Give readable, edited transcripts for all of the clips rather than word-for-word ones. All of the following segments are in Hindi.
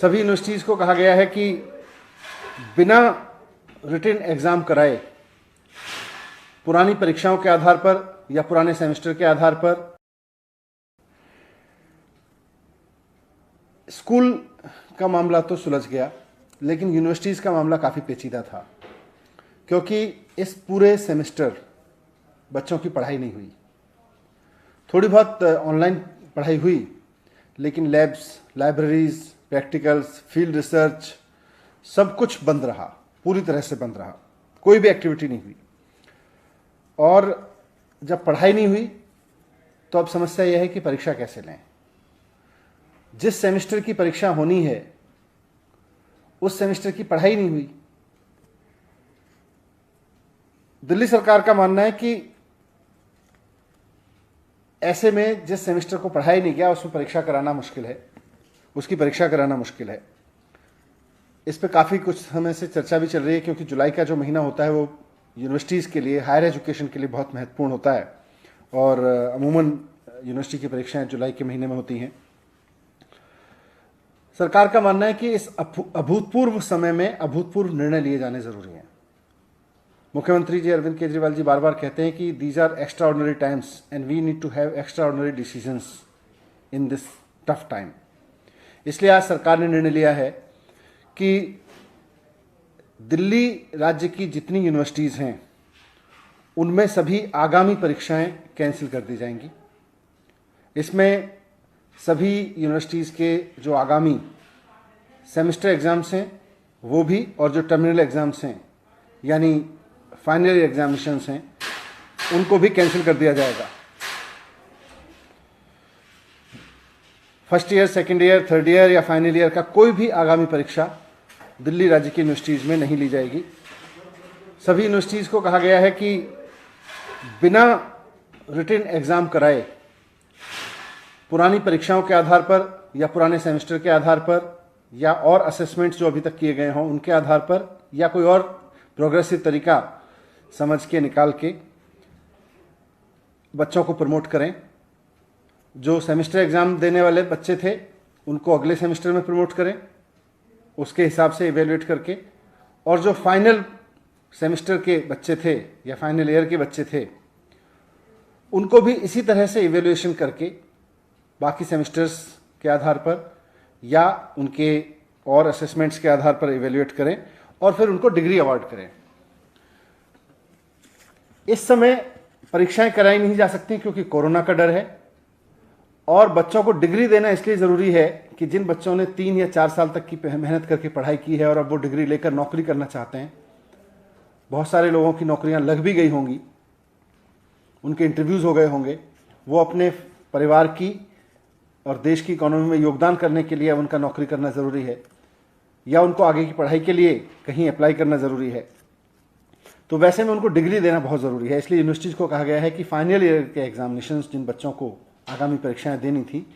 सभी यूनिवर्सिटीज़ को कहा गया है कि बिना रिटन एग्ज़ाम कराए पुरानी परीक्षाओं के आधार पर या पुराने सेमेस्टर के आधार पर स्कूल का मामला तो सुलझ गया, लेकिन यूनिवर्सिटीज़ का मामला काफ़ी पेचीदा था, क्योंकि इस पूरे सेमेस्टर बच्चों की पढ़ाई नहीं हुई। थोड़ी बहुत ऑनलाइन पढ़ाई हुई, लेकिन labs, libraries, practicals, field research सब कुछ बंद रहा, पूरी तरह से बंद रहा, कोई भी एक्टिविटी नहीं हुई। और जब पढ़ाई नहीं हुई तो अब समस्या यह है कि परीक्षा कैसे लें। जिस सेमेस्टर की परीक्षा होनी है उस सेमेस्टर की पढ़ाई नहीं हुई। दिल्ली सरकार का मानना है कि ऐसे में जिस सेमेस्टर को पढ़ाई नहीं गया उसमें परीक्षा कराना मुश्किल है, उसकी परीक्षा कराना मुश्किल है। इस पे काफ़ी कुछ समय से चर्चा भी चल रही है, क्योंकि जुलाई का जो महीना होता है वो यूनिवर्सिटीज़ के लिए, हायर एजुकेशन के लिए बहुत महत्वपूर्ण होता है, और अमूमन यूनिवर्सिटी की परीक्षाएं जुलाई के महीने में होती हैं। सरकार का मानना है कि इस अभूतपूर्व समय में अभूतपूर्व निर्णय लिए जाने जरूरी हैं। मुख्यमंत्री जी अरविंद केजरीवाल जी बार बार कहते हैं कि these are extraordinary times and we need to have extraordinary decisions in this tough time. इसलिए आज सरकार ने निर्णय लिया है कि दिल्ली राज्य की जितनी यूनिवर्सिटीज़ हैं उनमें सभी आगामी परीक्षाएं कैंसिल कर दी जाएंगी। इसमें सभी यूनिवर्सिटीज़ के जो आगामी सेमेस्टर एग्ज़ाम्स हैं वो भी, और जो टर्मिनल एग्ज़ाम्स हैं यानी फाइनल ईयर एग्जामिनेशंस हैं उनको भी कैंसिल कर दिया जाएगा। First year, second year, third year या फाइनल ईयर का कोई भी आगामी परीक्षा दिल्ली राज्य की यूनिवर्सिटीज़ में नहीं ली जाएगी। सभी यूनिवर्सिटीज़ को कहा गया है कि बिना रिटन एग्ज़ाम कराए पुरानी परीक्षाओं के आधार पर या पुराने सेमेस्टर के आधार पर या और असेसमेंट्स जो अभी तक किए गए हों उनके आधार पर या कोई और प्रोग्रेसिव तरीका समझ के निकाल के बच्चों को प्रमोट करें। जो सेमेस्टर एग्ज़ाम देने वाले बच्चे थे उनको अगले सेमेस्टर में प्रमोट करें, उसके हिसाब से इवेलुएट करके, और जो फाइनल सेमेस्टर के बच्चे थे या फाइनल ईयर के बच्चे थे उनको भी इसी तरह से इवेलुएशन करके बाकी सेमेस्टर्स के आधार पर या उनके और असेसमेंट्स के आधार पर इवेलुएट करें और फिर उनको डिग्री अवार्ड करें। इस समय परीक्षाएं कराई नहीं जा सकती क्योंकि कोरोना का डर है, और बच्चों को डिग्री देना इसलिए ज़रूरी है कि जिन बच्चों ने 3 या 4 साल तक की मेहनत करके पढ़ाई की है और अब वो डिग्री लेकर नौकरी करना चाहते हैं, बहुत सारे लोगों की नौकरियां लग भी गई होंगी, उनके इंटरव्यूज़ हो गए होंगे, वो अपने परिवार की और देश की इकोनॉमी में योगदान करने के लिए उनका नौकरी करना ज़रूरी है, या उनको आगे की पढ़ाई के लिए कहीं अप्लाई करना ज़रूरी है। तो वैसे में उनको डिग्री देना बहुत ज़रूरी है। इसलिए यूनिवर्सिटीज़ को कहा गया है कि फाइनल ईयर के एग्जामिनेशंस जिन बच्चों को आगामी परीक्षाएं देनी थी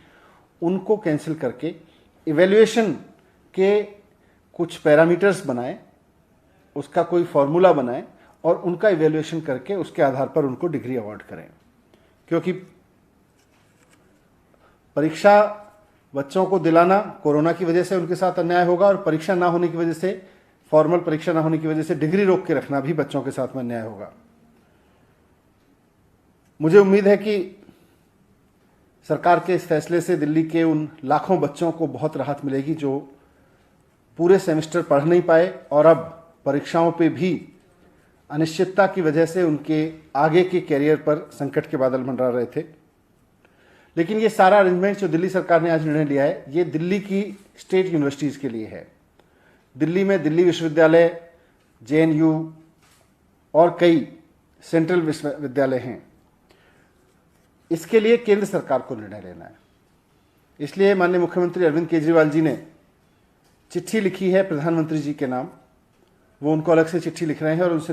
उनको कैंसिल करके इवैल्यूएशन के कुछ पैरामीटर्स बनाएं, उसका कोई फॉर्मूला बनाएं और उनका इवैल्यूएशन करके उसके आधार पर उनको डिग्री अवार्ड करें। क्योंकि परीक्षा बच्चों को दिलाना कोरोना की वजह से उनके साथ अन्याय होगा, और परीक्षा ना होने की वजह से, फॉर्मल परीक्षा ना होने की वजह से डिग्री रोक के रखना भी बच्चों के साथ में अन्याय होगा। मुझे उम्मीद है कि सरकार के इस फैसले से दिल्ली के उन लाखों बच्चों को बहुत राहत मिलेगी जो पूरे सेमेस्टर पढ़ नहीं पाए और अब परीक्षाओं पे भी अनिश्चितता की वजह से उनके आगे के कैरियर पर संकट के बादल मंडरा रहे थे। लेकिन ये सारा अरेंजमेंट जो दिल्ली सरकार ने आज निर्णय लिया है, ये दिल्ली की स्टेट यूनिवर्सिटीज़ के लिए है। दिल्ली में दिल्ली विश्वविद्यालय, JNU और कई सेंट्रल विश्वविद्यालय हैं। इसके लिए केंद्र सरकार को निर्णय लेना है। इसलिए माननीय मुख्यमंत्री अरविंद केजरीवाल जी ने चिट्ठी लिखी है प्रधानमंत्री जी के नाम। वो उनको अलग से चिट्ठी लिख रहे हैं और उनसे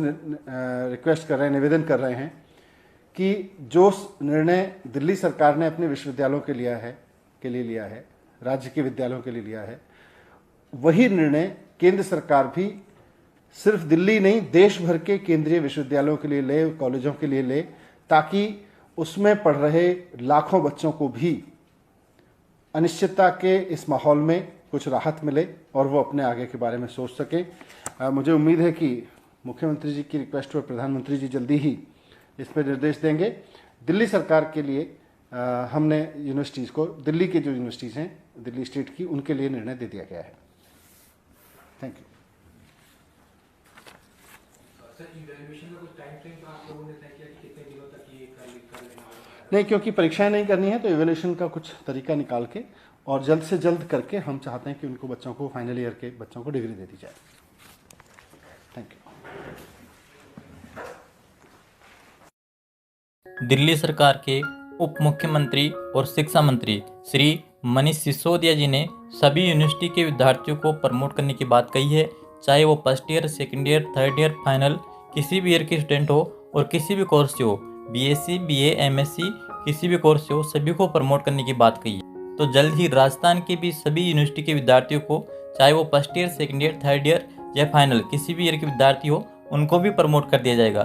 रिक्वेस्ट कर रहे हैं, निवेदन कर रहे हैं कि जो निर्णय दिल्ली सरकार ने अपने विश्वविद्यालयों के लिए लिया है, राज्य के विद्यालयों के लिए लिया है, वही निर्णय केंद्र सरकार भी सिर्फ दिल्ली नहीं देश भर के केंद्रीय विश्वविद्यालयों के लिए ले, कॉलेजों के लिए ले, ताकि उसमें पढ़ रहे लाखों बच्चों को भी अनिश्चितता के इस माहौल में कुछ राहत मिले और वो अपने आगे के बारे में सोच सकें। मुझे उम्मीद है कि मुख्यमंत्री जी की रिक्वेस्ट पर प्रधानमंत्री जी जल्दी ही इस पर निर्देश देंगे। दिल्ली सरकार के लिए हमने यूनिवर्सिटीज़ को, दिल्ली के जो यूनिवर्सिटीज़ हैं दिल्ली स्टेट की, उनके लिए निर्णय दे दिया गया है। Thank you. सर, इवैल्यूएशन का कुछ टाइम फ्रेम आप लोगों ने तय किया कि कितने दिनों तक ये कर लेना होगा? नहीं, क्योंकि परीक्षाएं नहीं करनी है तो इवैल्यूएशन का कुछ तरीका निकाल के और जल्द से जल्द करके हम चाहते हैं कि उनको बच्चों को, फाइनल ईयर के बच्चों को डिग्री दे दी जाए। Thank you. दिल्ली सरकार के उप मुख्यमंत्री और शिक्षा मंत्री श्री मनीष सिसोदिया जी ने सभी यूनिवर्सिटी के विद्यार्थियों को प्रमोट करने की बात कही है, चाहे वो first year, second year, third year, final किसी भी ईयर के स्टूडेंट हो और किसी भी कोर्स से हो, बीएससी, बीए, एमएससी, किसी भी कोर्स से हो, सभी को प्रमोट करने की बात कही है। तो जल्द ही राजस्थान के भी सभी यूनिवर्सिटी के विद्यार्थियों को, चाहे वो first year, second year, third year या फाइनल किसी भी ईयर के विद्यार्थी हो, उनको भी प्रमोट कर दिया जाएगा।